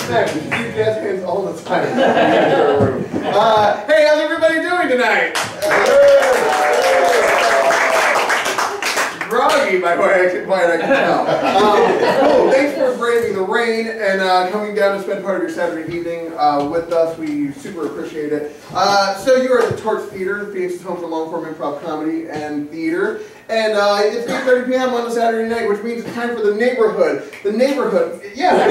Mack, we do jazz hands all the time. Hey, how's everybody doing tonight? Groggy, by what I can tell. Cool. Thanks for braving the rain and coming down to spend part of your Saturday evening with us. We super appreciate it. So you are at the Torch Theater, Phoenix's home for long-form improv comedy and theater. And it's 8:30 p.m. on a Saturday night, which means it's time for the neighborhood. The neighborhood, yeah.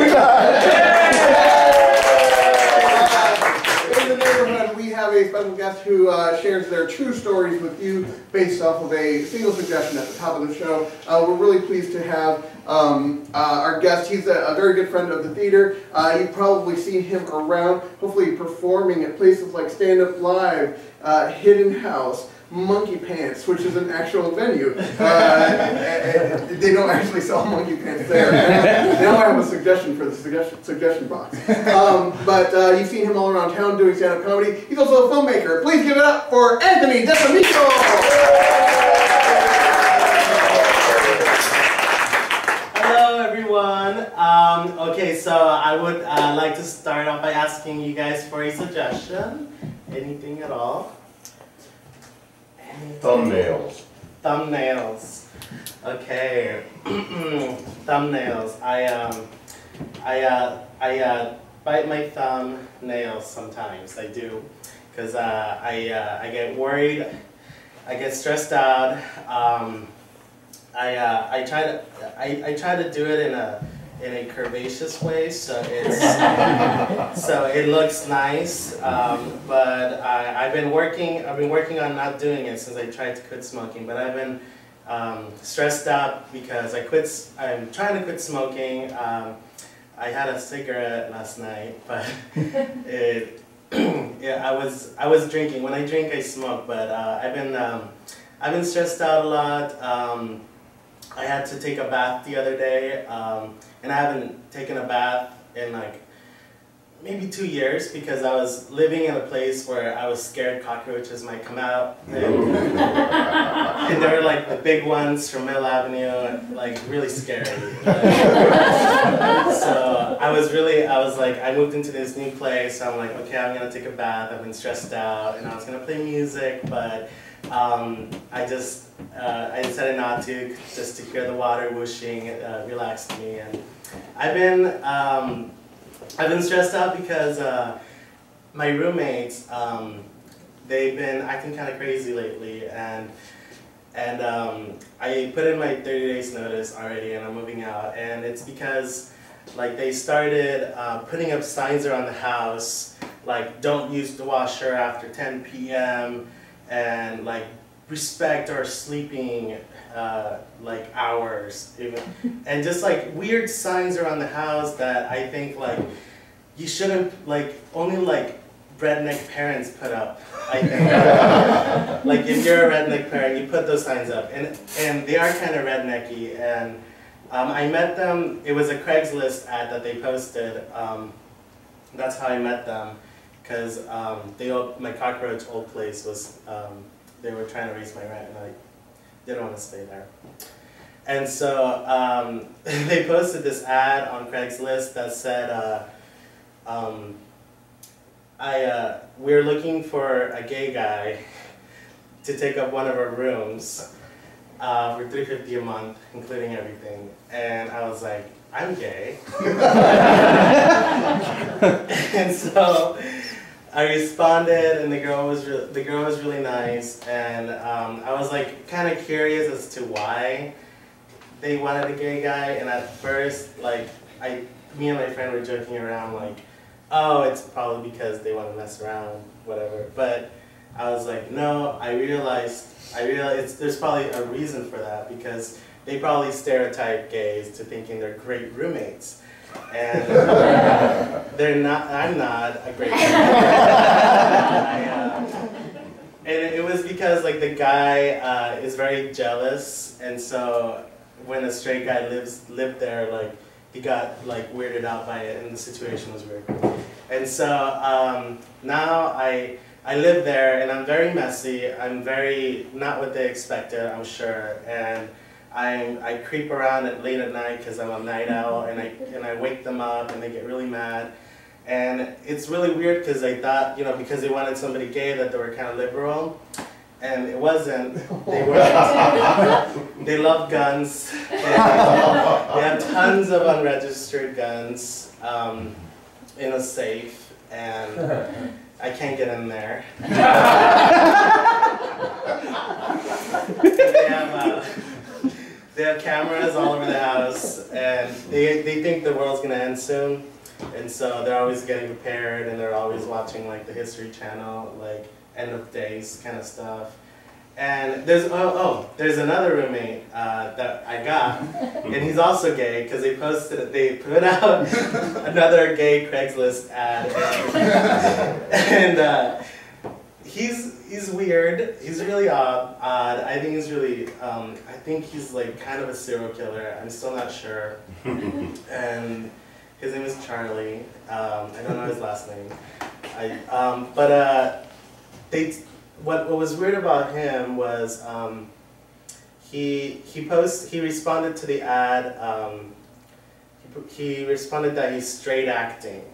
In the neighborhood, we have a special guest who shares their true stories with you based off of a single suggestion at the top of the show. We're really pleased to have our guest. He's a very good friend of the theater. You've probably seen him around, hopefully performing at places like Stand Up Live, Hidden House, Monkey Pants, which is an actual venue. They don't actually sell monkey pants there. Now I have a suggestion for the suggestion box. But you've seen him all around town doing stand-up comedy. He's also a filmmaker. Please give it up for Anthony Desamito! Hello everyone. Okay, so I would like to start off by asking you guys for a suggestion. Anything at all? Thumbnails. Thumbnails. Okay. Thumbnails. I bite my thumbnails sometimes. I do, because I get worried. I get stressed out. I try to do it in a curvaceous way, so it's so it looks nice. But I've been working on not doing it since I tried to quit smoking. But I've been stressed out because I'm trying to quit smoking. I had a cigarette last night, but yeah, I was drinking. When I drink, I smoke. But I've been stressed out a lot. I had to take a bath the other day, and I haven't taken a bath in like maybe 2 years because I was living in a place where I was scared cockroaches might come out, and they were like the big ones from Mill Avenue, like really scary. So I was like, I moved into this new place, so I'm like, okay, I'm gonna take a bath. I've been stressed out, and I was gonna play music, but I decided not to, just to hear the water whooshing. Relaxed me, and I've been stressed out because my roommates, they've been acting kind of crazy lately, and I put in my 30 days notice already, and I'm moving out, and it's because like they started putting up signs around the house, like don't use the washer after 10 p.m. and like respect our sleeping like hours, even, and just like weird signs around the house that I think like you shouldn't, like only like redneck parents put up. I think like if you're a redneck parent, you put those signs up, and they are kind of rednecky. And I met them. It was a Craigslist ad that they posted. That's how I met them, because my cockroach old place was. They were trying to raise my rent, and I didn't want to stay there. And so they posted this ad on Craigslist that said, we're looking for a gay guy to take up one of our rooms for $350 a month, including everything. And I was like, I'm gay. And so I responded, and the girl was really nice, and I was like kind of curious as to why they wanted a gay guy. And at first, like me and my friend were joking around, like, oh, it's probably because they want to mess around, whatever. But I was like, no, I realized there's probably a reason for that, because they probably stereotype gays to thinking they're great roommates. And I'm not a great and it was because like the guy is very jealous, and so when a straight guy lived there, like he got like weirded out by it, and the situation was weird. And so now I live there, and I'm very messy. I'm very not what they expected, I'm sure, and I creep around late at night because I'm a night owl, and I wake them up, and they get really mad. And it's really weird because they thought, you know, because they wanted somebody gay that they were kind of liberal. And it wasn't. They were. They love guns. They have tons of unregistered guns in a safe, and I can't get in there. They have cameras all over the house, and they think the world's gonna end soon, and so they're always getting prepared, and they're always watching like the History Channel, like end of days kind of stuff. And there's there's another roommate that I got, and he's also gay because they put out another gay Craigslist ad, and he's weird. He's really odd. I think he's really I think he's like kind of a serial killer. I'm still not sure. And his name is Charlie. I don't know his last name. What was weird about him was he responded to the ad. He responded that he's straight acting,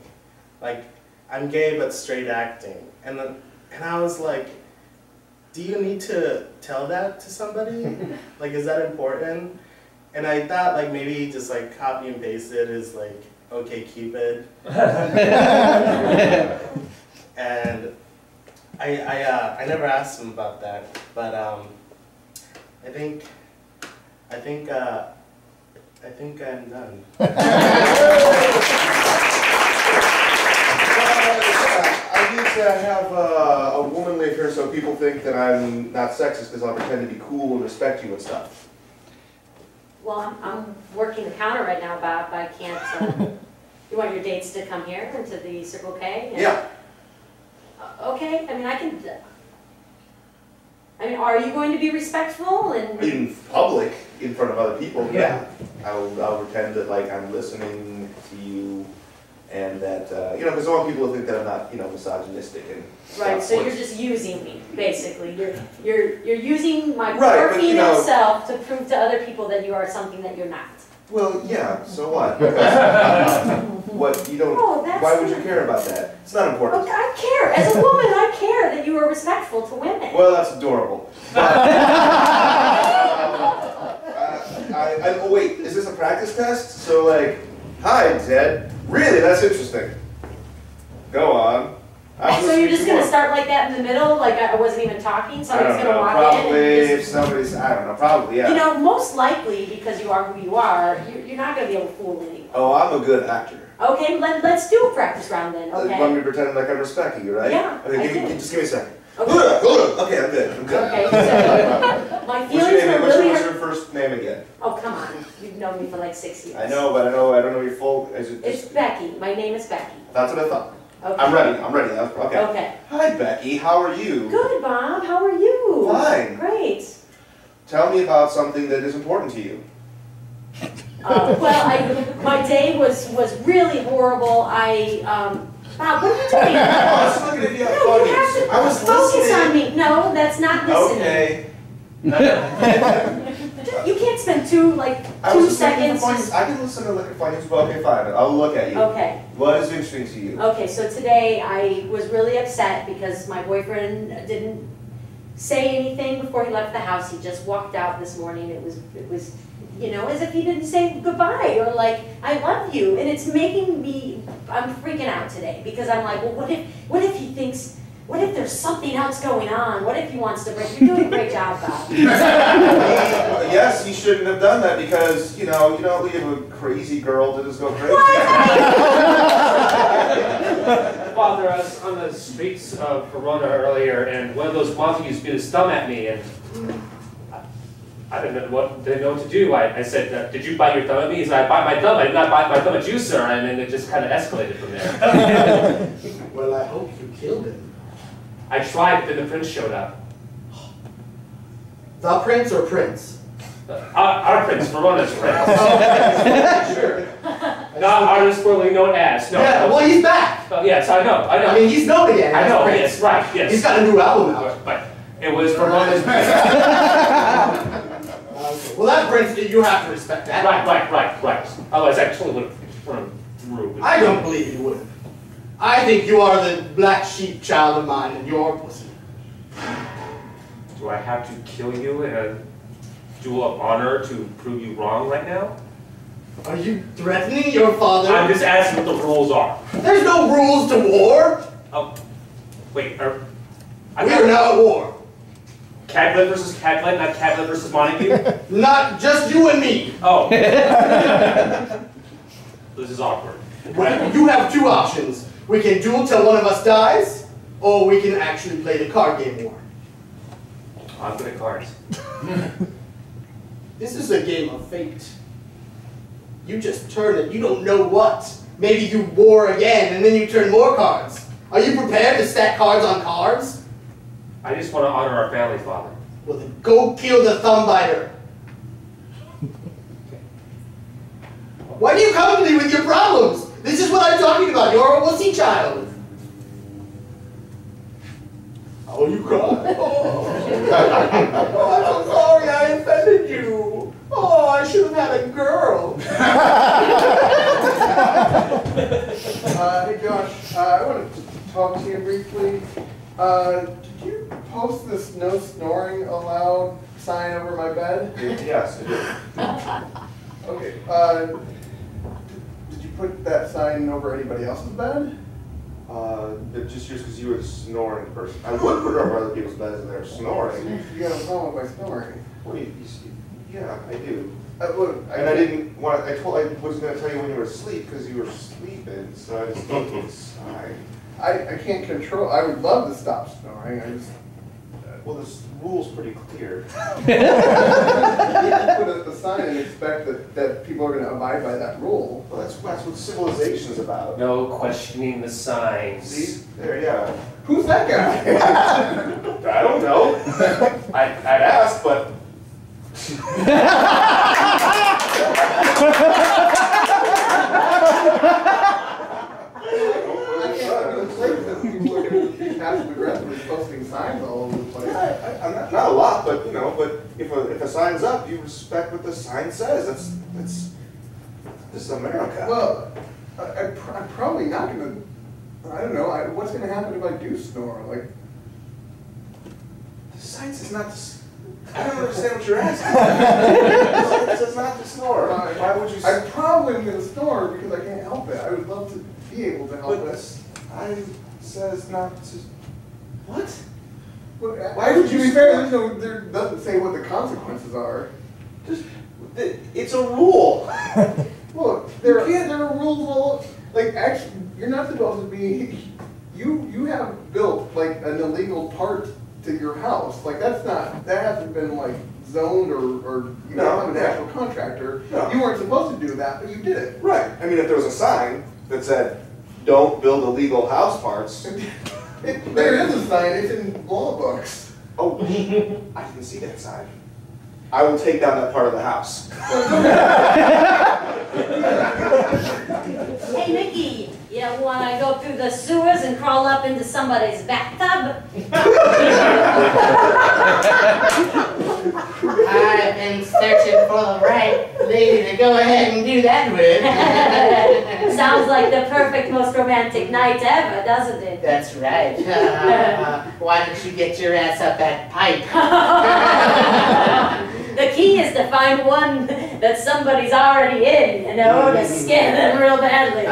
like I'm gay but straight acting, and I was like, do you need to tell that to somebody? Like, is that important? And I thought like maybe he just like copy and pasted his like OK Cupid, and I never asked him about that, but I think I'm done. I need to have a woman live here so people think that I'm not sexist because I'll pretend to be cool and respect you and stuff. Well, I'm working the counter right now, Bob. I can't. You want your dates to come here into the Circle K? Yeah. Okay. I mean, are you going to be respectful and In public, in front of other people, yeah. I'll pretend that like I'm listening to you, and that you know, because I want people to think that I'm not, you know, misogynistic and right? stuff. So you're just using me, basically. You're using my Right, poor but, female you know, self to prove to other people that you are something that you're not. Well, yeah. So what? What you don't? Oh, that's why would you care about that? It's not important. Okay, I care. As a woman, I care that you are respectful to women. Well, that's adorable. Oh wait, is this a practice test? So like, hi Ted. Really, that's interesting. Go on. So you're just gonna start like that in the middle, like I wasn't even talking. Somebody's gonna walk probably in. And if somebody's, I don't know, probably yeah. You know, most likely because you are who you are, you're not gonna be able to fool anyone. Oh, I'm a good actor. Okay, let's do a practice round then. Okay. You want me to pretend like I'm respecting you, right? Yeah. Okay, just give me a second. Okay. Okay, I'm good. I'm good. Okay. So my What's feelings your name? are What's really. your first name again? Oh come on, you've known me for like 6 years. I know, but I don't know your full. Is it It's just? Becky. My name is Becky. That's what I thought. Okay. I'm ready. Okay. Okay. Hi Becky, how are you? Good, Bob. How are you? Fine. Great. Tell me about something that is important to you. Well, my day was really horrible. Bob, what are you doing? I was looking at you. No, you have to I was focus listening. on me. No, that's not listening. Okay. You can't spend two seconds. I can listen to look at funny. Okay, fine. I'll look at you. Okay. What is interesting to you? Okay, so today I was really upset because my boyfriend didn't say anything before he left the house. He just walked out this morning. It was, you know, as if he didn't say goodbye or like, I love you. And it's making me, I'm freaking out today because I'm like, well, what if he thinks, what if there's something else going on? What if he wants to break? You're doing a great job, Bob. Yes, he shouldn't have done that because, you don't leave a crazy girl to just go crazy. Father, I was on the streets of Verona earlier, and one of those monkeys beat his thumb at me, and I didn't know what to do. I said, did you bite your thumb at me? He said, I bite my thumb. I did not bite my thumb at you, sir. And then it just kind of escalated from there. Well, I hope you killed him. I tried, but then the prince showed up. The prince or prince? Our prince, Verona's prince. Sure. Not artist formerly known as. No. Yeah, well, he's back. Yes, I know. I mean, he's known again. I know, Prince. yes, right, yes. He's got a new album out. But it was Verona's prince. Okay. Well, that prince, you have to respect that. Right. Otherwise, I totally would have thrown him through. I don't believe you would. I think you are the black sheep child of mine and your pussy. Do I have to kill you in a duel of honor to prove you wrong right now? Are you threatening your father? I'm just asking what the rules are. There's no rules to war. Oh, wait, We are now at war. Cadlet versus Cadlet, not Cadlet versus Montague? Not just you and me. Oh. This is awkward. Well, you have two options. We can duel till one of us dies, or we can actually play the card game war. I'm good at cards. This is a game of fate. You just turn it, you don't know what. Maybe you war again, and then you turn more cards. Are you prepared to stack cards on cards? I just want to honor our family, Father. Well then go kill the thumb biter. Why do you come to me with your problems? This is what I'm talking about. You're a wussy child. Oh, you cried? Oh. Oh, I'm so sorry I offended you. Oh, I should have had a girl. Hey Josh, I wanted to talk to you briefly. Did you post this no snoring allowed sign over my bed? Yes, I did. Okay, did you put that sign over anybody else's bed? Just because you were the snoring person. I would put it over other people's beds and they're snoring. You got a problem with my snoring. Well, yeah, I do. Look, And I didn't want. I was going to tell you when you were asleep because you were sleeping. So I just looked inside. I can't control. I would love to stop snoring. I just. Well, this rule's pretty clear. You can't put up the sign and expect that people are going to abide by that rule. Well, that's what civilization's about. No questioning the signs. See? There, yeah. Who's that guy? I don't know. I'd ask, but. People are going to be passive aggressively posting signs all over the place. I'm not a lot, but but if a sign's up, you respect what the sign says. This is America. Well, I'm probably not going to. I don't know. What's going to happen if I do snore? Like, the sign says not to. I don't understand what you're asking. It says not to snore. Why would you? I probably am going to snore because I can't help it. I would love to be able to help it. I says not to. What? Why would you be fair? There doesn't say what the consequences are. It's a rule. Look, there are rules all. Like, actually, you're not supposed to be. You have built like an illegal part to your house. Like that hasn't been like zoned or you don't have an actual contractor. No. You weren't supposed to do that, but you did it. Right. I mean, if there was a sign that said, "Don't build illegal house parts." There is a sign. It's in law books. Oh, I can see that sign. I will take down that part of the house. Hey, Mickey, you want to go through the sewers and crawl up into somebody's bathtub? I've been searching for the right lady to go ahead and do that with. Sounds like the perfect, most romantic night ever, doesn't it? That's right. Why don't you get your ass up that pipe? The key is to find one that somebody's already in, to scare them real badly.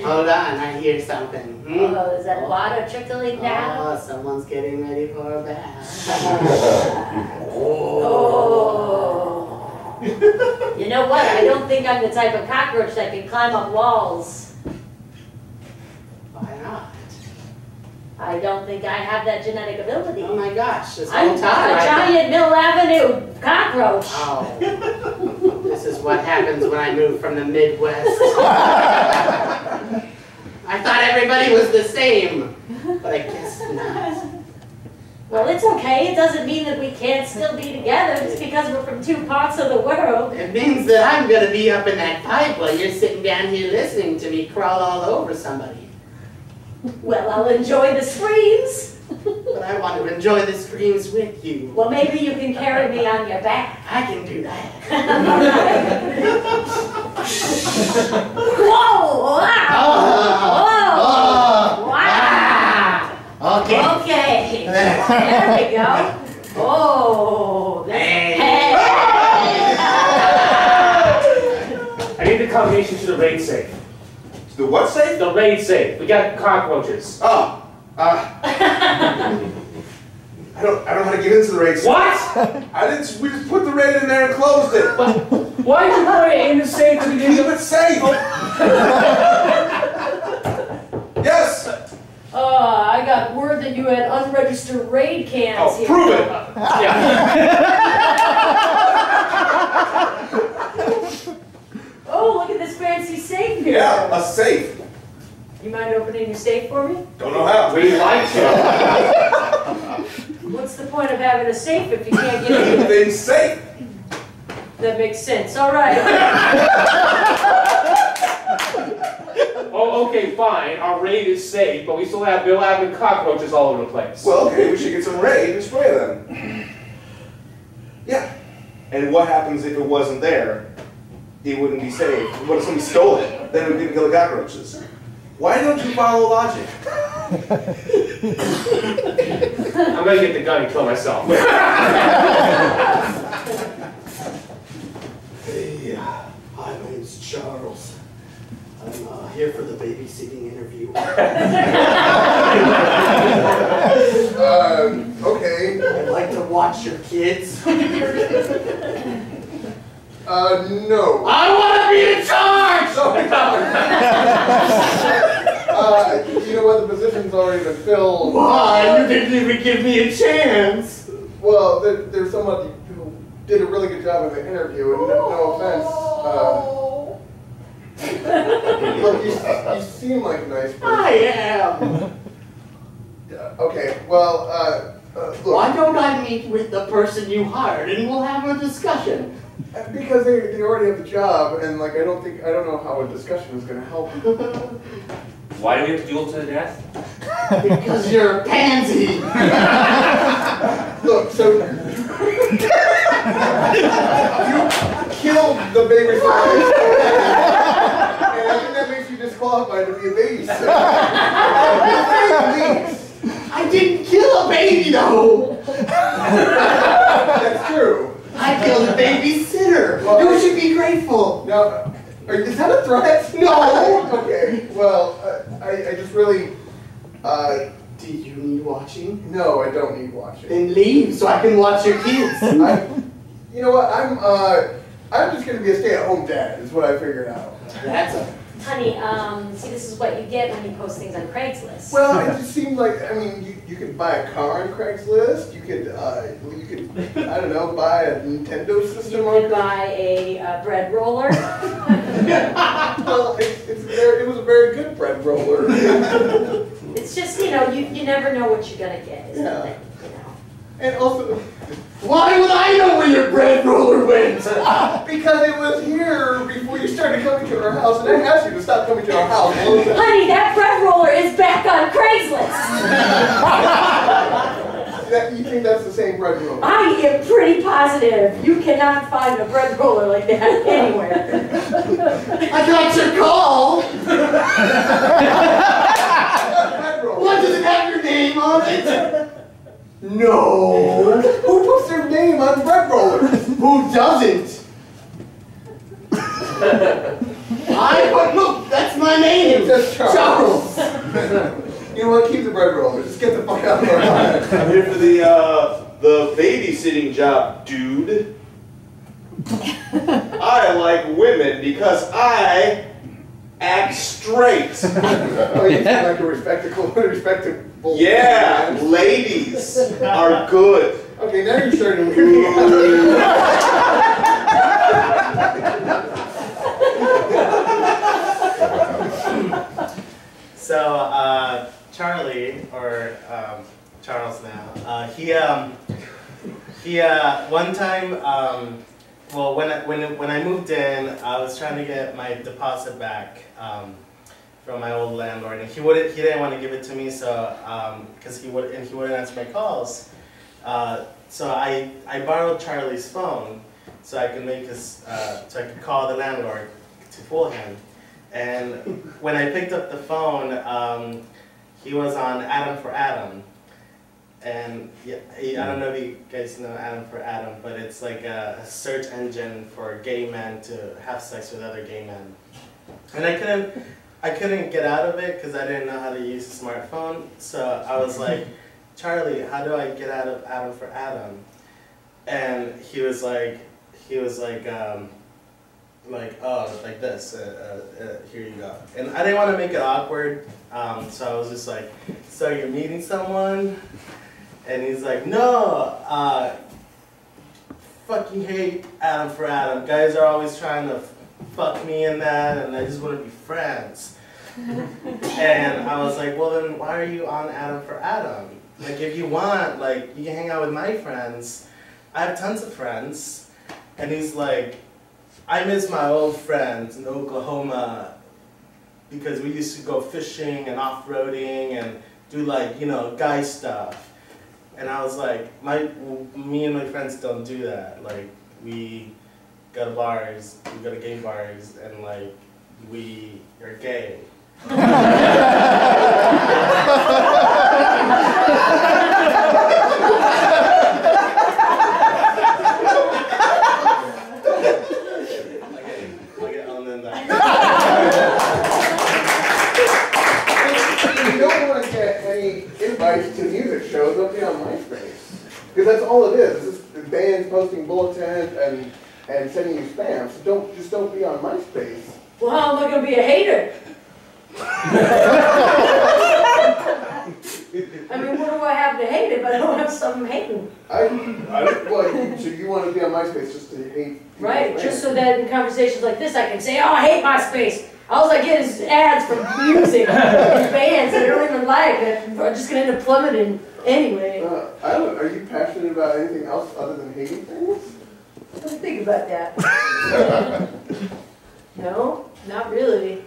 Hold on, I hear something. Oh, is that water trickling down? Oh, someone's getting ready for a bath. Oh. You know what? I don't think I'm the type of cockroach that can climb up walls. Why not? I don't think I have that genetic ability. Oh my gosh, this I'm whole time. a giant Mill Avenue cockroach. Oh, this is what happens when I move from the Midwest. I thought everybody was the same, but I guess not. Well, it's okay. It doesn't mean that we can't still be together just because we're from two parts of the world. It means that I'm going to be up in that pipe while you're sitting down here listening to me crawl all over somebody. Well, I'll enjoy the screams. But I want to enjoy the screams with you. Well, maybe you can carry me on your back. I can do that. Whoa! Wow! Whoa! There we go. Oh, Hey. I need the combination to the raid safe. The what safe? The raid safe. We got cockroaches. Oh, I don't know how to get into the raid safe. What? We just put the raid in there and closed it. Why did you put it in the safe when you Keep didn't? it safe. Yes. I got word that you had unregistered raid cans Oh, here. prove it. Yeah. Oh, look at this fancy safe here. Yeah, a safe. You mind opening your safe for me? Don't know how. We like to. What's the point of having a safe if you can't get in it? Everything's safe. That makes sense. All right. Oh, okay, fine. Our raid is safe, but we still have Bill having cockroaches all over the place. Well, okay, we should get some raid and spray them. Yeah. And what happens if it wasn't there? It wouldn't be safe. What if somebody stole it? Then we couldn't kill the cockroaches. Why don't you follow logic? I'm gonna get the gun and kill myself. Hey, hi, my name's Charles. I'm here for the babysitting interview. Okay. I'd like to watch your kids. No. I want to be in charge! You know what, the position's already been filled. Why? You didn't even give me a chance. Well, there's someone who did a really good job of the interview, and no offense. Look, you seem like a nice person. I am. Okay, well, look. Why don't I meet with the person you hired and we'll have a discussion? Because they already have the job, and like I don't know how a discussion is going to help. Why do we have to duel to the death? Because you're a pansy. Look, so you killed the babysitter, and I think that makes you disqualified to be a babysitter. I didn't kill a baby though. That's true. I killed a babysitter. Well, You should be grateful. Now, is that a threat? No. Okay. Well, I just really. Do you need watching? No, I don't need watching. Then leave so I can watch your kids. You know what? I'm just gonna be a stay-at-home dad. Is what I figured out. That's a. Honey, see, this is what you get when you post things on Craigslist. Well, it just seemed like, I mean, you could buy a car on Craigslist. You could, I don't know, buy a Nintendo system You on could buy a bread roller. Well, it was a very good bread roller. It's just, you know, you never know what you're gonna get, is the Yeah. thing, you know. And also, Why would I know where your bread roller went? because it was here before you started coming to our house, and I asked you to stop coming to our house. Honey, that bread roller is back on Craigslist. You think that's the same bread roller? I am pretty positive you cannot find a bread roller like that anywhere. I got your call. Bread roller. What, does it have your name on it? No. Who puts their name on bread rollers? Who doesn't? Look, that's my name. It says Charles. Charles. You know what? Keep the bread roller. Just get the fuck out of our house. I'm here for the babysitting job, dude. I like women because I act straight. Oh, you seem like a respectable. Yeah, man. ladies are good. Okay, now you're starting to weird me out. So, Charlie, or Charles now, he one time, well, when I moved in, I was trying to get my deposit back from my old landlord, and he didn't want to give it to me, so because he wouldn't answer my calls. So I borrowed Charlie's phone so I could so I could call the landlord to fool him. And when I picked up the phone, he was on Adam for Adam. And yeah, I don't know if you guys know Adam for Adam, but it's like a search engine for gay men to have sex with other gay men. And I couldn't get out of it because I didn't know how to use a smartphone. So I was like, Charlie, how do I get out of Adam for Adam? And he was like, oh, like this, here you go. And I didn't want to make it awkward, so I was just like, so you're meeting someone? And he's like, no, fucking hate Adam for Adam. Guys are always trying to fuck me in that, and I just want to be friends. And I was like, well then why are you on Adam for Adam? Like if you want, like you can hang out with my friends. I have tons of friends. And he's like, I miss my old friends in Oklahoma because we used to go fishing and off-roading and do like, guy stuff. And I was like, me and my friends don't do that. Like, we go to bars, we go to gay bars, and like, we are gay. You don't want to get any invites to music shows, don't be on MySpace. Because that's all it is. It's just bands posting bulletins and sending you spam. So don't be on MySpace. Well, how am I going to be a hater? I mean, what do I have to hate if I don't have something hating? So you want to be on MySpace just to hate? Right, just so that in conversations like this I can say, oh, I hate MySpace. All I get is ads for music and bands that I don't even like that are just going to end up plummeting anyway. Are you passionate about anything else other than hating things? What do you think about that? No, not really.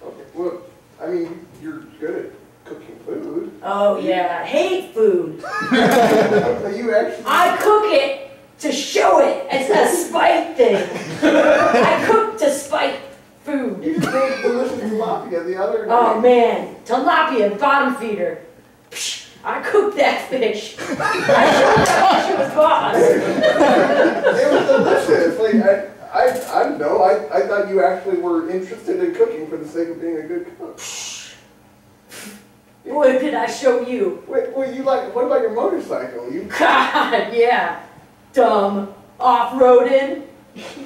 Okay, well, I mean, you're good at cooking food. Oh yeah, I hate food. You actually... I cook it to show it. It's a spite thing. I cook to spite food. You just made delicious tilapia the other day. Oh man, tilapia, bottom feeder. Psh, I cooked that fish. I showed that fish was boss. It was delicious. Like, I don't know. I thought you actually were interested in cooking for the sake of being a good cook. Boy, did I show you. Wait, what about your motorcycle? God, yeah. Dumb. Off-roading.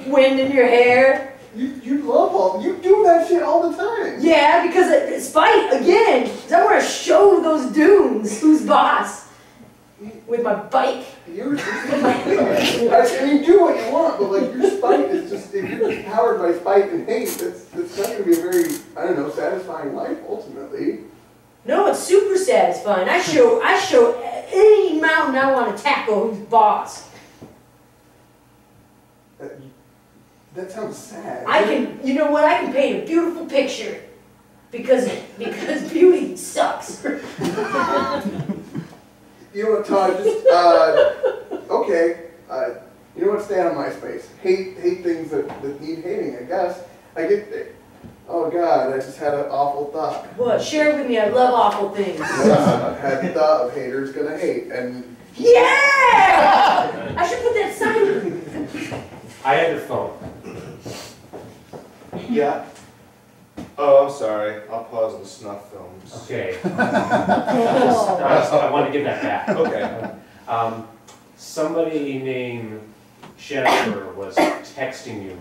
Wind in your hair. You love you do that shit all the time. Yeah, because spite, again. 'Cause I want to show those dunes who's boss. With my bike. I mean, do what you want, but like your spite is just, if you're powered by spite and hate, that's not going to be a very, I don't know, satisfying life ultimately. No, it's super satisfying. I show any mountain I want to tackle who's boss. That sounds sad. You know what? I can paint a beautiful picture because beauty sucks. You know what, Todd? Okay. You know what? Stay on MySpace. Hate things that need hating. I guess. I get it. Oh God! I just had an awful thought. What? Share it with me. I love awful things. I had the thought of haters gonna hate, and yeah! I should put that sign. I have your phone. Yeah. Oh, I'm sorry. I'll pause the snuff films. Okay. I want to give that back. Okay. Somebody named Jennifer was texting you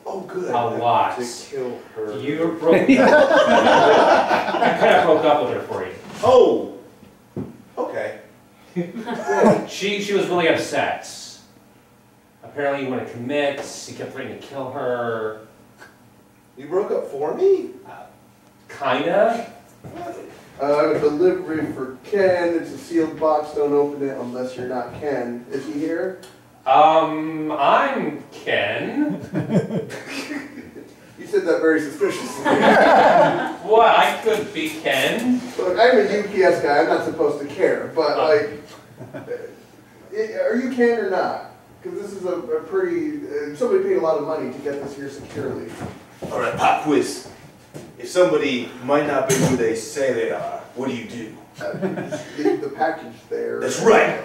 Oh, good. a lot. To kill her. You broke. I kind of broke up with her for you. Oh. Okay. She was really upset. Apparently, you want to commit. You kept threatening to kill her. You broke up for me? Kinda. Delivery for Ken. It's a sealed box. Don't open it unless you're not Ken. Is he here? I'm Ken. You said that very suspiciously. What? I could be Ken. Look, I'm a UPS guy. I'm not supposed to care, but like, are you Ken or not? Because this is a pretty. Somebody paid a lot of money to get this here securely. All right, pop quiz. If somebody might not be who they say they are, what do you do? Leave the package there. That's right.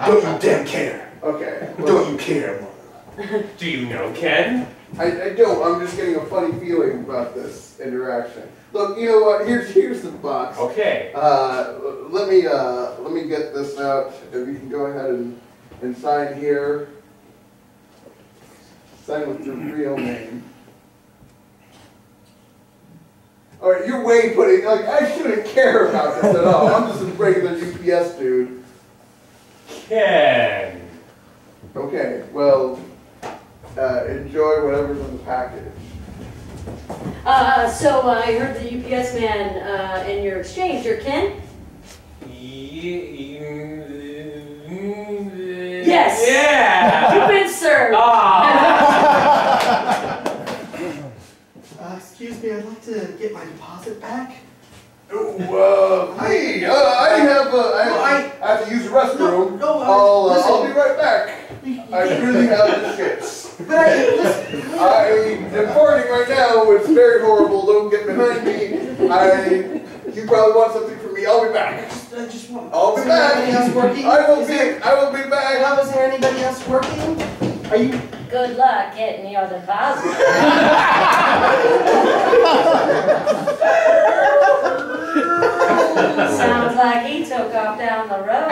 Don't you damn care. Okay. Don't you care, Do you know Ken? I don't. I'm just getting a funny feeling about this interaction. Look, you know what? Here's the box. Okay. Let me get this out. If you can go ahead and sign here. Sign with your real name. All right, you're way putting. Like, I shouldn't care about this at all. I'm just a regular UPS dude. Ken. Okay. Well, enjoy whatever's in the package. So I heard the UPS man in your exchange, you're Ken? Yes! Yeah! You've been served! Excuse me, I'd like to get my deposit back. Oh, hey, I have to use the restroom. I'll be right back. I really have the shits. I'm farting right now. It's very horrible. Don't get behind me. You probably want something from me. I'll be back. I just want. I'll be back. Anybody else working? I will be back. How is there anybody else working? Are you? Good luck getting your deposit. Sounds like he took off down the road.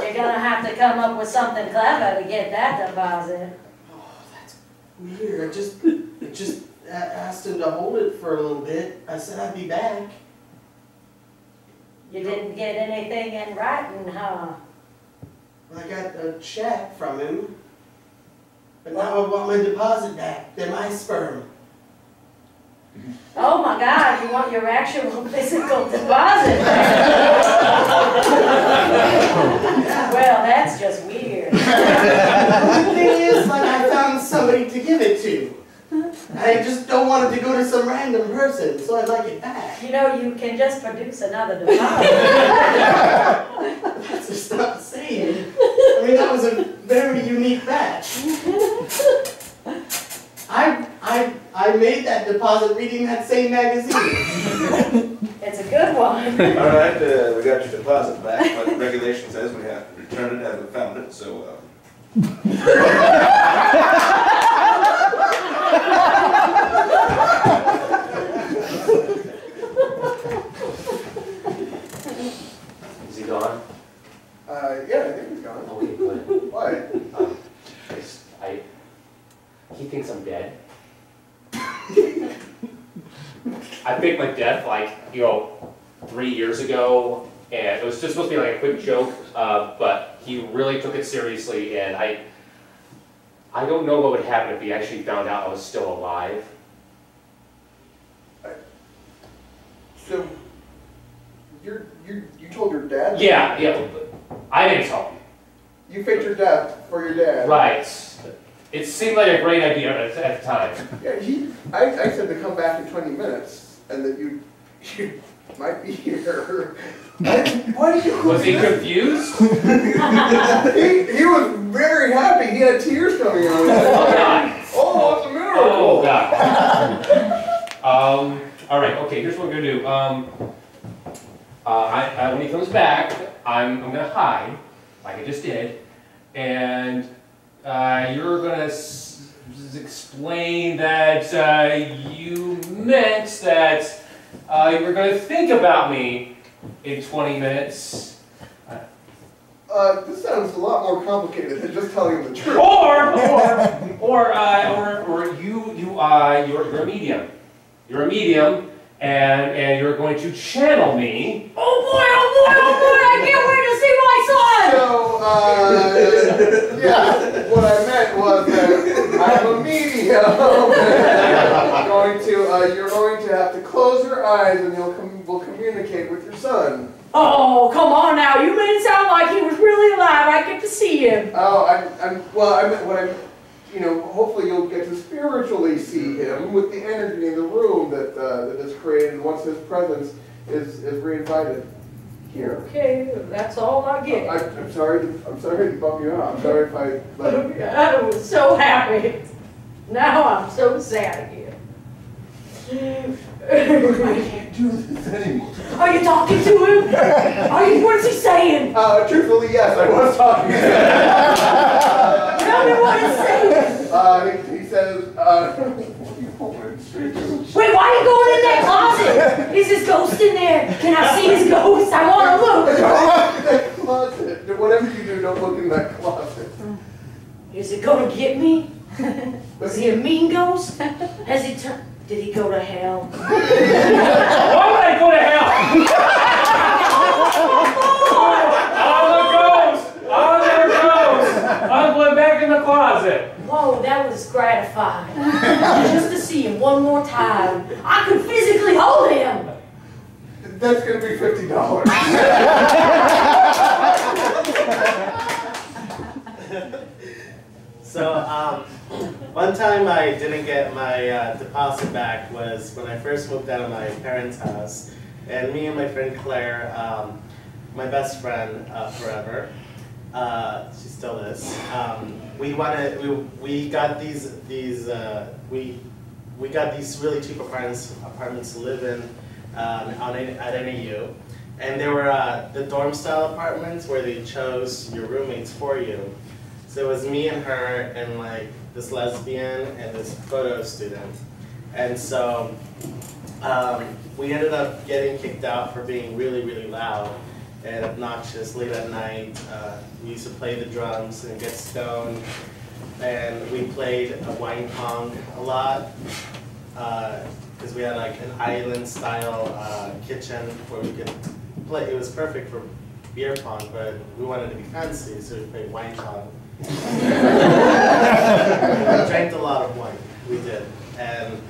You're gonna have to come up with something clever to get that deposit. Oh, that's weird. I just asked him to hold it for a little bit. I said I'd be back. You didn't get anything in writing, huh? I got a check from him. But now I want my deposit back. They're my sperm. Oh my God, you want your actual physical deposit? Well, that's just weird. The thing is, like, I found somebody to give it to. I just don't want it to go to some random person, so I'd like it back. You know, you can just produce another deposit. That's just not saying. I mean, that was a very unique batch. I made that deposit reading that same magazine. It's a good one. All right, we got your deposit back, but the regulation says we have to return it as we found it, so. Is he gone? Yeah, I think he's gone. Okay, good. Why? He thinks I'm dead. I faked my death like, 3 years ago, and it was just supposed to be like a quick joke, but he really took it seriously, and I don't know what would happen if he actually found out I was still alive. So, you told your dad? Yeah, I didn't tell him. You faked your death for your dad. Right. It seemed like a great idea at the time. Yeah, I said to come back in 20 minutes, and that you might be here. Why did you? Was he confused? he was very happy. He had tears coming out of his eyes. Oh God! Oh, it's a miracle! Oh God! All right. Okay. Here's what we're gonna do. When he comes back, I'm gonna hide, like I just did, and you're gonna explain that you meant that you were gonna think about me in 20 minutes. This sounds a lot more complicated than just telling him the truth. Or you're a medium. You're a medium, and you're going to channel me. Oh boy, I can't wait to see my son! So, yeah, what I meant was that I'm a medium. You're going to have to close your eyes and we'll communicate with your son. Oh, come on now, you made it sound like he was really alive. I get to see him. Oh, hopefully you'll get to spiritually see him with the energy in the room that is created once his presence is reinvited here. Okay, that's all I get. I'm sorry to bum you out. I'm sorry if I... I was so happy. Now I'm so sad again. can't do this anymore. Are you talking to him? What's he saying? Truthfully, yes, I was talking to him. Tell me what he's saying. He says, Wait, why are you going in that closet? Is his ghost in there? Can I see his ghost? I want to look. That closet. Whatever you do, don't look in that closet. Is it going to get me? Is he a mean ghost? Has he turned? Did he go to hell? Why would I go to hell? Oh, there goes! I'm going back in the closet. Whoa, that was gratifying. Just to see him one more time. I could physically hold him. That's going to be $50. So, one time I didn't get my deposit back was when I first moved out of my parents' house, and me and my friend Claire, my best friend forever, she still is. We got these really cheap apartments to live in at NAU, and they were the dorm style apartments where they chose your roommates for you. So it was me and her and like this lesbian and this photo student. And so we ended up getting kicked out for being really, really loud and obnoxious late at night. We used to play the drums and get stoned. And we played wine pong a lot because we had like an island style kitchen where we could play. It was perfect for beer pong, but we wanted to be fancy, so we played wine pong. We drank a lot of wine, we did. And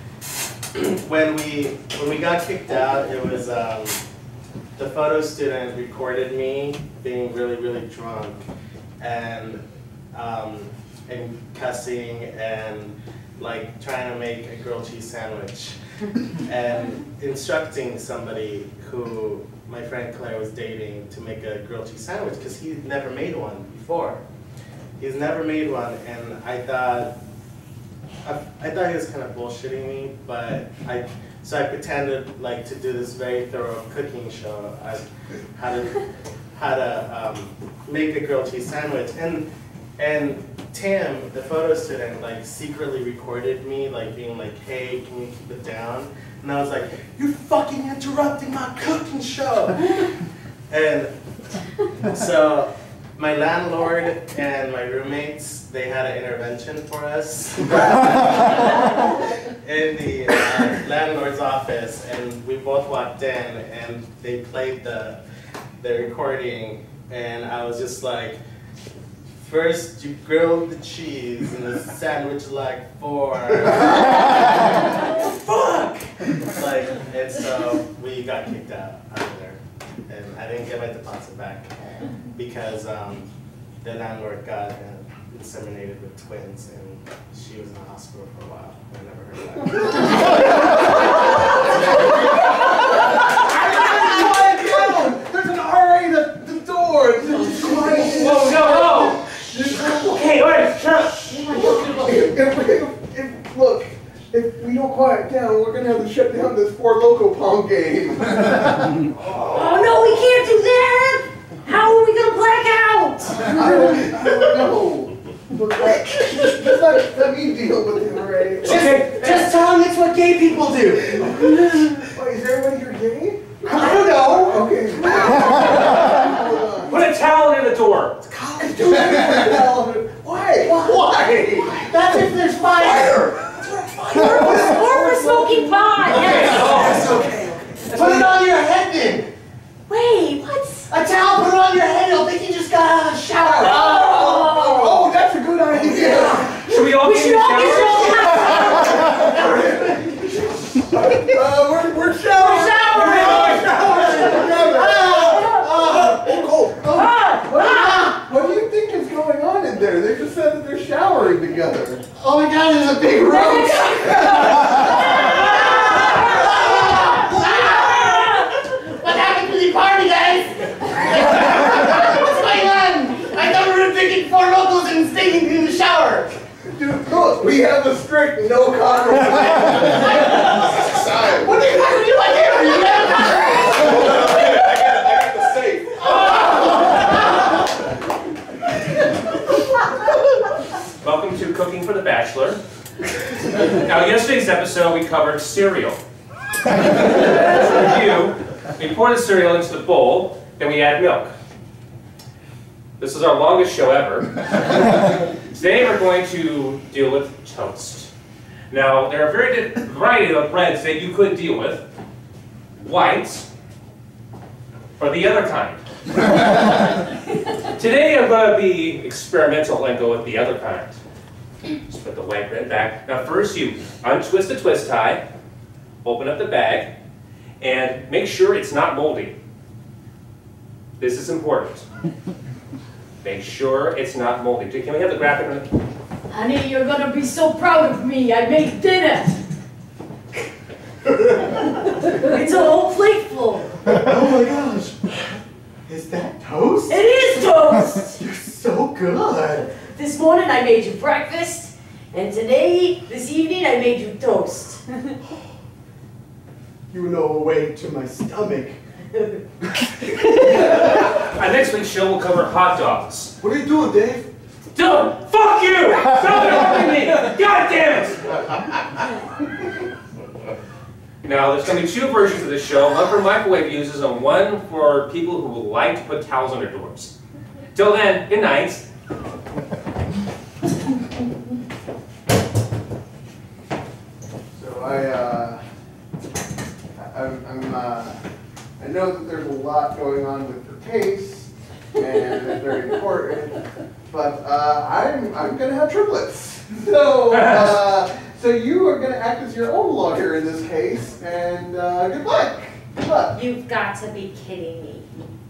when we got kicked out, it was the photo student recorded me being really, really drunk and cussing and like trying to make a grilled cheese sandwich and instructing somebody who my friend Claire was dating to make a grilled cheese sandwich because he'd never made one before. He's never made one, and I thought he was kind of bullshitting me, but so I pretended like to do this very thorough cooking show on how to make a grilled cheese sandwich, and Tim, the photo student, like secretly recorded me like being like, hey, can you keep it down? And I was like, you're fucking interrupting my cooking show. And so my landlord and my roommates, they had an intervention for us in the landlord's office, and we both walked in and they played the recording, and I was just like, first you grill the cheese and the sandwich like 4. Fuck! Like, and so we got kicked out of there, and I didn't get my deposit back because the landlord got inseminated with twins, and she was in the hospital for a while. I never heard of that. There's an RA at the door. Just quiet. Whoa, no! Okay, all right, shut up. Look, if we don't quiet down, we're going to have to shut down this Four Loco Pong game. Oh no, we can't do that! How are we gonna black out? I don't know. Let's let me deal with it, Ray. Just tell him it's what gay people do. Wait, is everybody here gay? I don't know. Okay. Put a towel near the door. Why? That's if there's fire. Or we're smoking pot, yes. Okay. Put it on your head then. Wait, what? A towel, put it on your head. He'll think you just got out of the shower. Oh, that's a good idea. Should we all We get in should the all get shower? We're showering. What do you think is going on in there? They just said that they're showering together. Oh my God, there's a big roach. What happened to the party, guys? What's going on? I thought we were drinking Four Locos and staying in the shower. Dude, look, we have a strict no cockroach. outside. What the heck are you like here? You never I got the safe. Welcome to Cooking for the Bachelor. Now, yesterday's episode we covered cereal. As a review, we pour the cereal into the bowl, then we add milk. This is our longest show ever. Today we're going to deal with toast. Now, there are a variety of breads that you could deal with. White, or the other kind. Today I'm going to be experimental and go with the other kind. Just put the white bread back. Now first you untwist the twist tie, open up the bag, and make sure it's not moldy. This is important. Make sure it's not moldy. Can we have the graphic on it? Honey, you're gonna be so proud of me. I made dinner. It's a whole plate full. Oh my gosh. Is that toast? It is toast. You're so good. This morning I made you breakfast, and this evening I made you toast. You know a way to my stomach. Next week's show will cover hot dogs. What are you doing, Dave? Dude, fuck you! Stop interrupting me! God damn it! Now, there's going to be two versions of this show, one for microwave users and one for people who would like to put towels on their doors. Till then, good night. So I know that there's a lot going on with the case, and it's very important, but I'm gonna have triplets. So you are gonna act as your own lawyer in this case, and good luck. Good luck. You've got to be kidding me.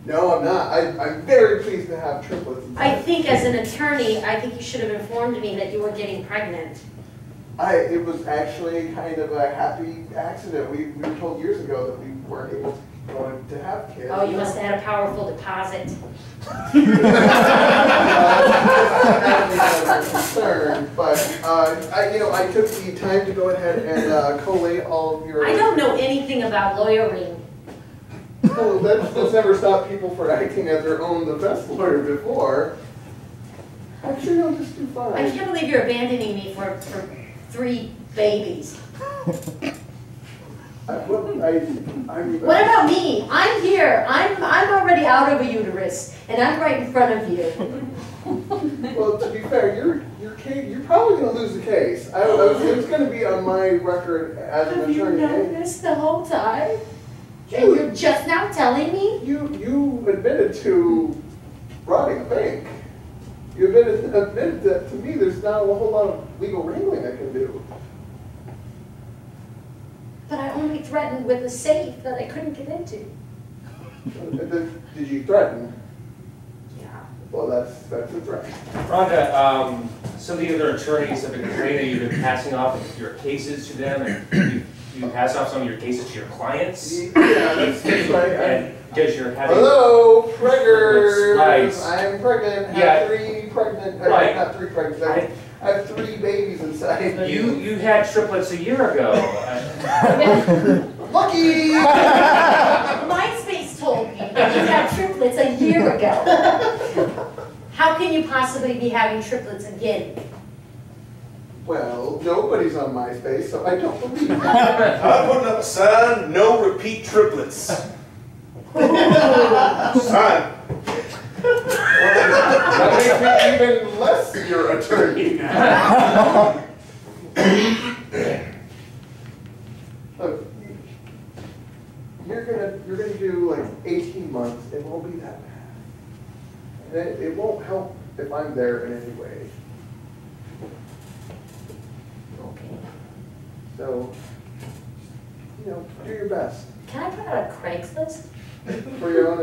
No, I'm not. I'm very pleased to have triplets. I think as an attorney, I think you should have informed me that you were getting pregnant. It was actually kind of a happy accident. We were told years ago that we weren't able to have kids. Oh, you must have had a powerful deposit. Concern, but I took the time to go ahead and collate all of your. I don't know anything about lawyering. Well, that's never stopped people from acting as their own defense lawyer before. Actually, I'll just do fine. I can't believe you're abandoning me for 3 babies. What about me? I'm here. I'm already out of a uterus, and I'm right in front of you. Well, to be fair, you're probably going to lose the case. It's going to be on my record as an attorney. Have you known this the whole time? And you're just now telling me? You admitted to robbing a bank. You admitted that to me there's not a whole lot of legal wrangling I can do. But I only threatened with a safe that I couldn't get into. Did you threaten? Yeah. Well, that's a threat. Rhonda, some of the other attorneys have been complaining that you've been passing off your cases to them, and you pass off some of your cases to your clients. Yeah, that's right. And because you're having... Hello, preggers. Right. I'm pregnant. Yeah. Have 3 pregnant. Right. Not 3 pregnant. I have 3 babies inside. You had triplets a year ago. Lucky. MySpace told me that you had triplets a year ago. How can you possibly be having triplets again? Well, nobody's on MySpace, so I don't believe that. I'm putting up a sign, no repeat triplets. Sign. That makes me even less your attorney now. Look, you're gonna do like 18 months. It won't be that bad. And it won't help if I'm there in any way. Okay. So, do your best. Can I put out a Craigslist? For your own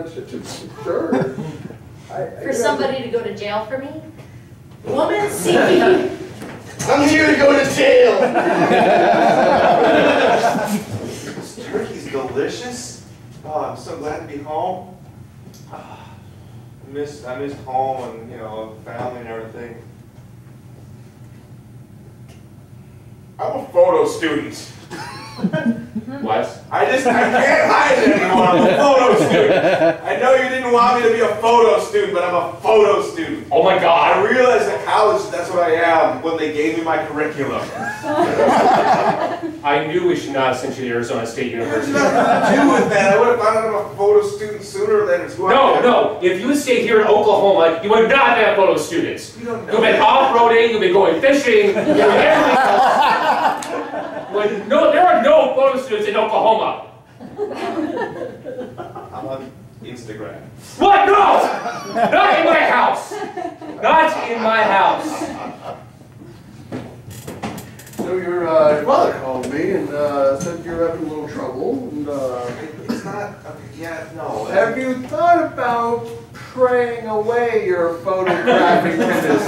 sure. For somebody to go to jail for me? Woman seeking. I'm here to go to jail. This turkey's delicious. Oh, I'm so glad to be home. I missed home and family and everything. I'm a photo student. What? I can't hide it anymore. I'm a photo student. I know you didn't want me to be a photo student, but I'm a photo student. Oh my I God. realized at college that's what I am when they gave me my curriculum. I knew we should not have sent you to Arizona State There's University. nothing to do with that. I would have found out I'm a photo student sooner than it's who I am. No. If you stayed here in Oklahoma, you would not have photo students. You don't know. You've been off-roading, you've been going fishing, you've been everything else. No, there are no photo students in Oklahoma. I'm on Instagram. What? No! Not in my house! Not in my house! So your father called me and said you're having a little trouble. And, It's not, yeah, no. have you thought about praying away your photographic tendencies?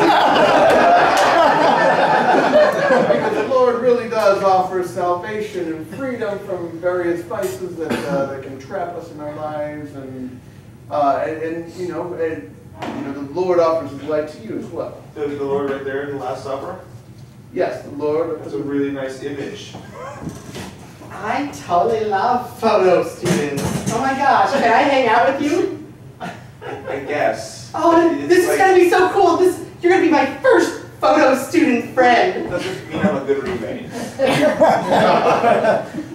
Because the Lord really does offer salvation and freedom from various vices that can trap us in our lives, and the Lord offers His light to you as well. The Lord right there in the Last Supper? Yes, the Lord. That's a really nice image. I totally love photo students. Oh my gosh, can I hang out with you? I guess. Oh, It's this is like- gonna be so cool. You're gonna be my first photo student friend. Doesn't mean I'm a good roommate.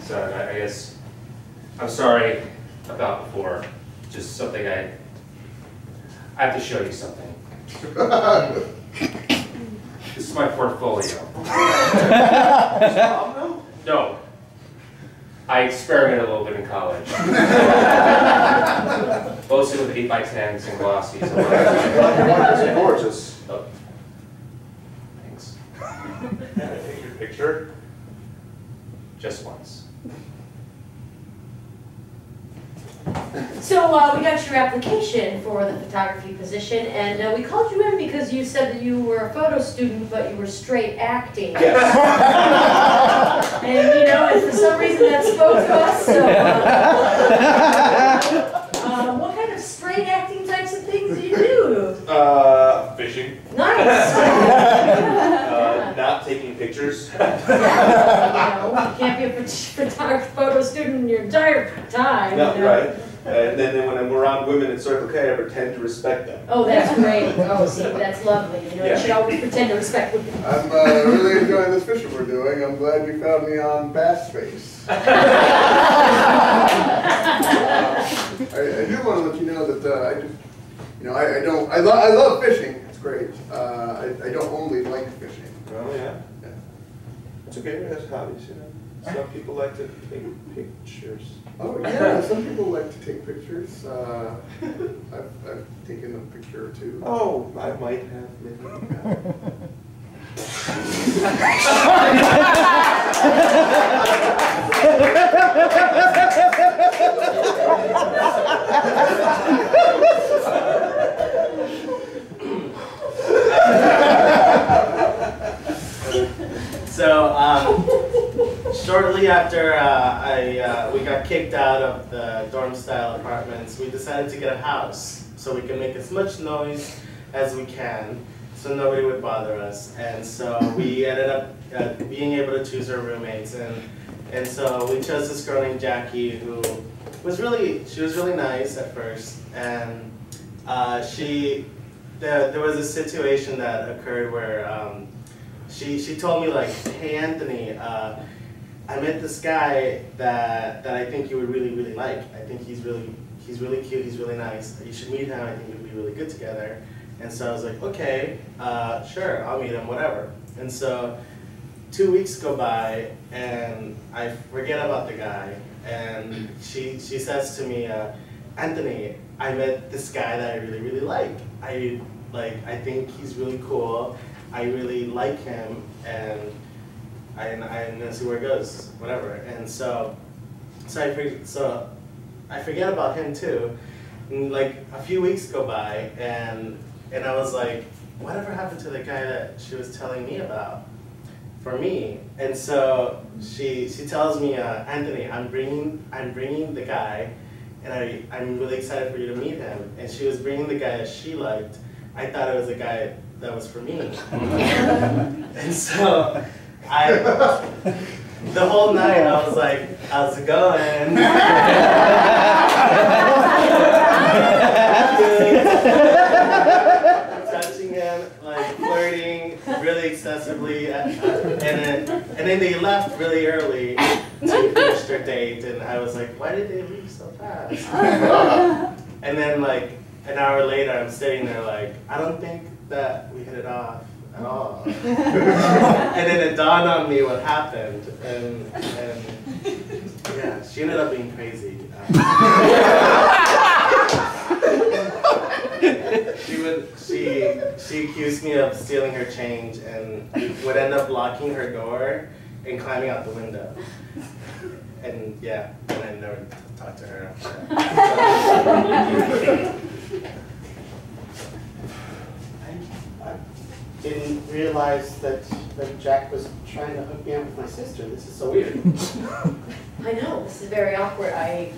So I guess, I'm sorry about before. Just something I have to show you something. This is my portfolio. No. I experimented a little bit in college. Mostly with 8x10s and glossies. And It's gorgeous. Oh. Thanks. Can I take your picture? Just once. So we got your application for the photography position, and we called you in because you said that you were a photo student, but you were straight acting. Yes. And and for some reason that spoke to us. So, what kind of straight acting types of things do you do? Fishing. Nice. Not taking pictures. You can't be a photo student your entire time. No, right. And then when I'm around women in Circle K, I pretend to respect them. Oh, that's great. Oh, see, that's lovely. You Yeah. should always pretend to respect women. I'm really enjoying this fishing we're doing. I'm glad you found me on Bass Face. I do want to let you know that I love fishing. It's great. I don't only like fishing. Oh, yeah. It's okay to have hobbies, Some people like to take pictures. Oh yeah, some people like to take pictures. I've taken a picture or two. Oh, I might have maybe. So, shortly after we got kicked out of the dorm-style apartments, we decided to get a house so we can make as much noise as we can, so nobody would bother us. And so we ended up being able to choose our roommates, and so we chose this girl named Jackie, who was really nice at first, and there was a situation that occurred where she told me, like, hey Anthony, I met this guy that I think you would really like. I think he's really cute, he's really nice. You should meet him, I think we'd be really good together. And so I was like, okay, sure, I'll meet him, whatever. And so 2 weeks go by and I forget about the guy, and she says to me, Anthony, I met this guy that I really like. I think he's really cool. I really like him, and I'm gonna see where it goes, whatever. And so I forget about him too. And like a few weeks go by, and I was like, whatever happened to the guy that she was telling me about for me? And so she tells me, Anthony, I'm bringing the guy, and I'm really excited for you to meet him. And she was bringing the guy that she liked. I thought it was a guy that was for me. And so the whole night I was like, how's it going? Touching him, like flirting really excessively, and then they left really early to finish their date, and I was like, why did they leave so fast? And then like an hour later, I'm sitting there like, I don't think that we hit it off at all. And then it dawned on me what happened, and yeah, she ended up being crazy. She accused me of stealing her change and would end up locking her door and climbing out the window. And yeah, and I never talked to her after that. I didn't realize that Jacque was trying to hook me up with my sister. This is so weird. I know, this is very awkward. I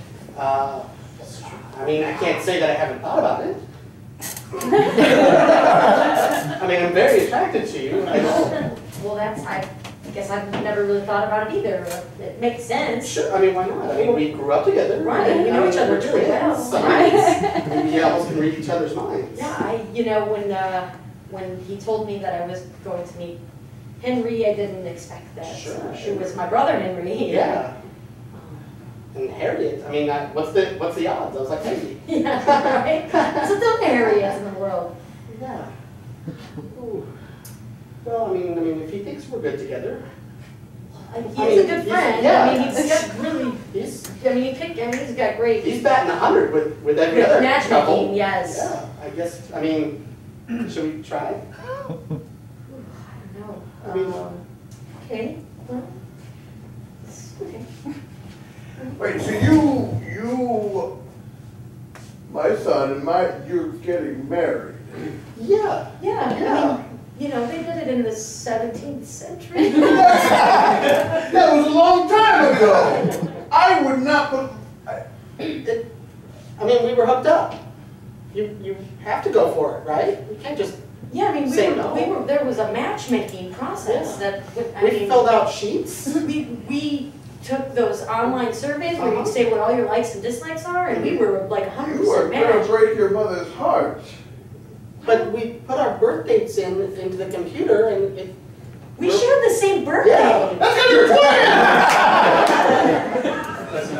mean, I can't say that I haven't thought about it. I mean, I'm very attracted to you. I know. Well, I guess I've never really thought about it either. It makes sense. Sure. I mean, why not? I mean, we grew up together. Right. We know each other really well. Right. We almost can read each other's minds. Yeah, when he told me that I was going to meet Henry, I didn't expect that. Sure. It was my brother Henry. Yeah. And Harriet. I mean, what's the odds? I was like, Henry. Yeah, right. There's a ton of Harriets in the world. Yeah. Ooh. Well, I mean, if he thinks we're good together. He's a good friend. Yeah. I mean, he's got really. He's got great. He's batting 100 with every other couple. Matchmaking, yes. Yeah. I guess. I mean, should we try? I don't know. I mean, okay. Well, okay. Wait, so you, my son and you're getting married? Yeah. Yeah. I mean, they did it in the 17th century. That was a long time ago. I would not put. I mean, we were hooked up. You have to go for it, right? You can't just. Yeah, I mean, Say no. there was a matchmaking process that. We filled out sheets. We took those online surveys where you say what all your likes and dislikes are, and we were like 100% You were going to matched. break your mother's heart. But we put our birth dates into the computer, and We shared the same birthday. Yeah, that's because you're twins! Listen,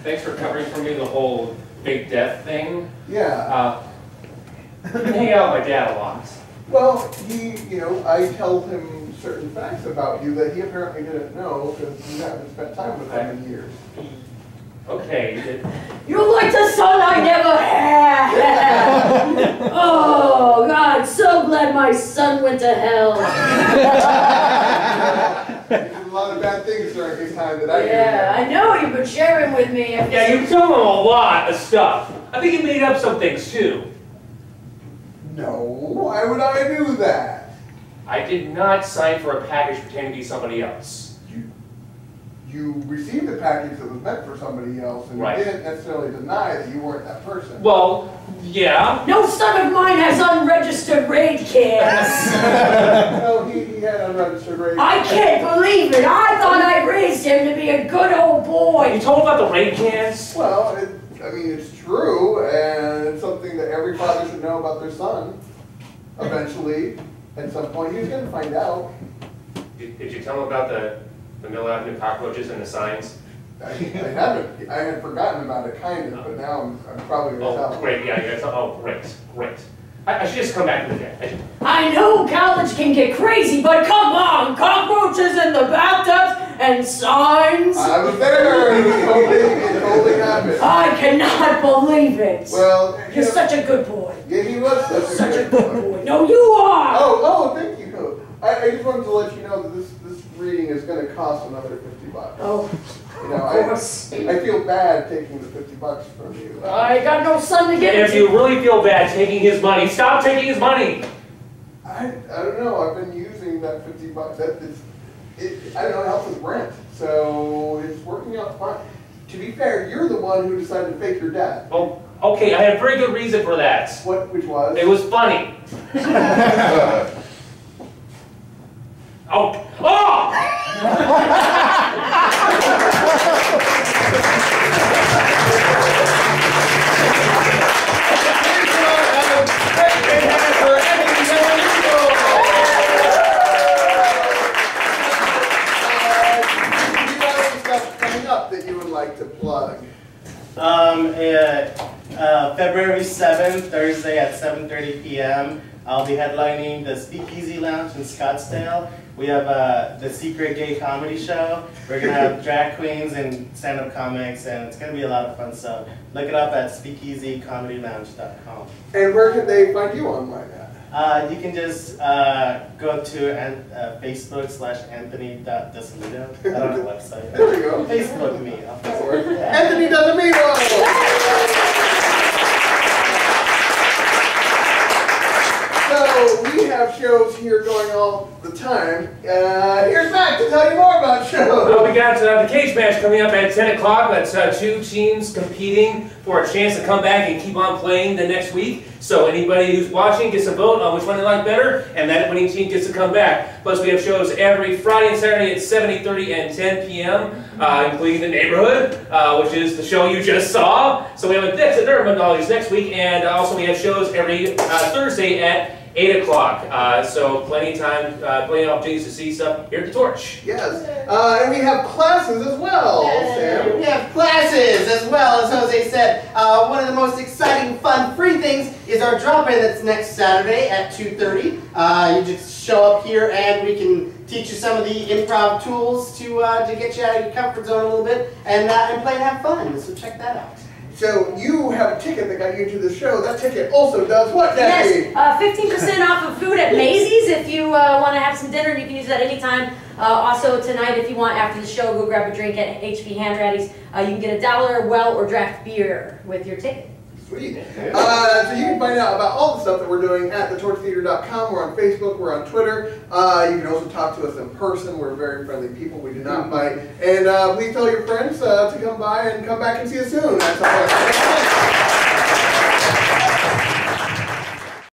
thanks for covering for me the whole fake death thing. Yeah. I hang out with my dad a lot. Well, I told him certain facts about you that he apparently didn't know because you haven't spent time with him in years. Okay. You're like the son I never had. Oh, God, so glad my son went to hell. He did a lot of bad things during his time that I did. Yeah, I know you've been sharing with me. Yeah, you tell him a lot of stuff. I think you made up some things too. No, why would I do that? I did not sign for a package pretending to be somebody else. You received a package that was meant for somebody else, and Right. you didn't necessarily deny that you weren't that person. Well, yeah. No son of mine has unregistered raid kids. No, he had unregistered raid. I can't believe it. I thought I raised him to be a good old You boy. told about the raid cans? Well, it's true, and it's something that every father should know about their son. Eventually, at some point, he's going to find out. Did you tell him about the Mill Avenue cockroaches and the signs? I haven't. I had forgotten about it, kind of, but now I'm probably going to tell Oh, him. great, yeah, you guys, oh, great. I should just come back to the day. I know college can get crazy, but come on, cockroaches in the bathtubs and signs. I was there. It totally happened. I cannot believe it. Well, You're such a good boy. Yeah, he was Such a good boy. No, you are. Oh, thank you. I just wanted to let you know that this reading is going to cost another $50. Oh, You know, of course. I feel bad taking the $50 from you. I got no son to get If it you to. really feel bad taking his money, stop taking his money! I don't know. I've been using that $50. I don't know. It helps with rent, so it's working out fine. To be fair, you're the one who decided to fake your death. Oh, okay, I had a very good reason for that. Which was? It was funny. Oh! 7, Thursday at 7:30 p.m. I'll be headlining the Speakeasy Lounge in Scottsdale. We have the Secret Gay Comedy Show. We're going to have drag queens and stand-up comics, and it's going to be a lot of fun. So look it up at speakeasycomedylounge.com. And where can they find you online at? You can just go to Facebook/Anthony.Desamito. I don't have a website. There we go. Facebook me. Anthony Desamito! So we have shows here going all the time. Here's Mack to tell you more about shows. Well, we got the cage match coming up at 10 o'clock. That's 2 teams competing for a chance to come back and keep on playing the next week. So anybody who's watching gets a vote on which one they like better, and that winning team gets to come back. Plus we have shows every Friday and Saturday at 7, 8:30, and 10 p.m., including The Neighborhood, which is the show you just saw. So we have a Dix at monologist next week, and also we have shows every Thursday at 8 o'clock. So plenty of time, plenty of opportunities to see stuff here at the Torch. Yes. And we have classes as well, Sam. We have classes as well, as Jose said. One of the most exciting, fun, free things is our drop-in that's next Saturday at 2:30. You just show up here and we can teach you some of the improv tools to get you out of your comfort zone a little bit and play and have fun. So check that out. So you have a ticket that got you into the show. That ticket also does what, Jackie? Yes, 15% off of food at Maisie's if you want to have some dinner. You can use that anytime. Also tonight, if you want after the show, go grab a drink at HB Handratty's. You can get $1 well or draft beer with your ticket. Sweet. So you can find out about all the stuff that we're doing at thetorchtheater.com. We're on Facebook. We're on Twitter. You can also talk to us in person. We're very friendly people. We do not bite. And please tell your friends to come by and come back and see us soon. That's all.